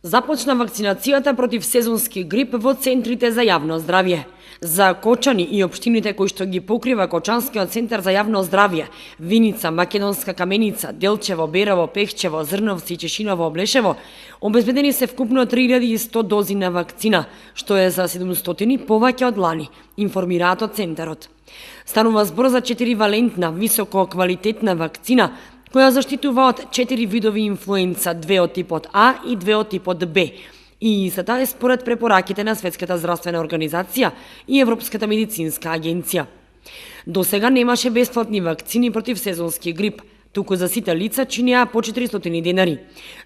Започна вакцинацијата против сезонски грип во центрите за јавно здравје. За Кочани и општините кои што ги покрива Кочанскиот центар за јавно здравје, Виница, Македонска Каменица, Делчево, Берово, Пехчево, Зрновци, Чешиново, Облешево, обезбедени се вкупно 3100 дози на вакцина, што е за 700 повеќе од лани, информираат од центарот. Станува збор за 4-валентна, високо квалитетна вакцина, која заштитува од 4 видови инфлуенца, 2 од типот А и 2 од типот Б. И истата е според препораките на Светската здравствена организација и Европската медицинска агенција. До сега немаше бесплатни вакцини против сезонски грип, туку за сите лица чинеа по 400 денари.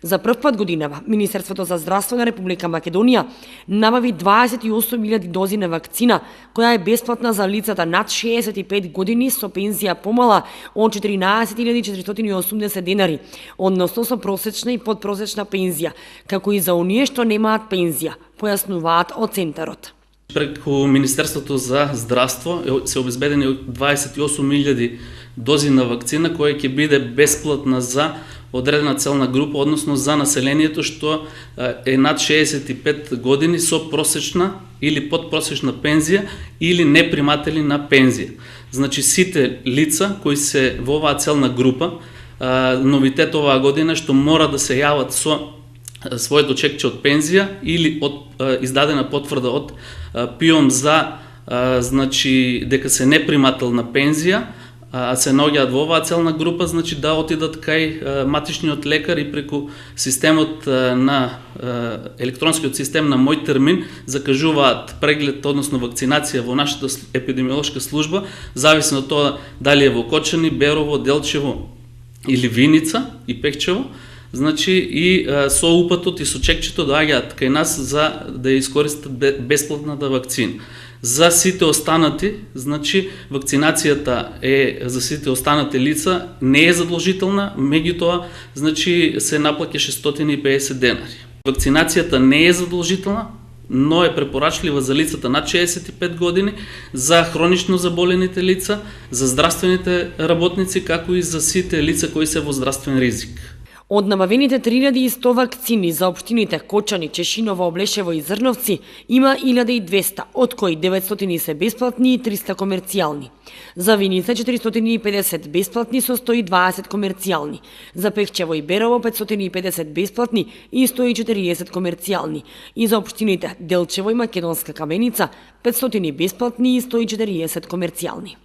За прв пат годинава, Министерството за здравство на Република Македонија набави 28.000 дози на вакцина, која е бесплатна за лицата над 65 години со пензија помала од 14.480 денари, односно со просечна и подпросечна пензија, како и за оние што немаат пензија, појаснуваат од центарот. Преку Министерството за здравство се обезбедени 28.000 дози на вакцина која ќе биде бесплатна за одредена целна група, односно за населението што е над 65 години со просечна или подпросечна пензија или неприматели на пензија. Значи сите лица кои се во оваа целна група, новитет оваа година што мора да се јават со своето чекче од пензија или од издадена потврда од ПИОМ за значи дека се непримател на пензија, а се наоѓаат во оваа целна група, значи да отидат кај матичниот лекар и преку системот на електронскиот систем на Мој термин закажуваат преглед, односно вакцинација во нашата епидемиолошка служба, зависно од тоа дали е во Кочани, Берово, Делчево или Виница и Пехчево. Значи и со упатот и со чекчето доаѓаат кај нас за да ја искористат бесплатната вакцина. За сите останати, значи вакцинацијата е за сите останати лица не е задолжителна, меѓутоа значи се наплаќа 650 денари. Вакцинацијата не е задолжителна, но е препорачлива за лицата над 65 години, за хронично заболените лица, за здравствените работници, како и за сите лица кои се во здравствен ризик. Од набавените 3100 вакцини за општините Кочани, Чешиново, Облешево и Зрновци има 1200, од кои 900 се бесплатни и 300 комерцијални. За Виница 450 бесплатни со 120 комерцијални. За Пехчево и Берово 550 бесплатни и 140 комерцијални. И за општините Делчево и Македонска Каменица 500 бесплатни и 140 комерцијални.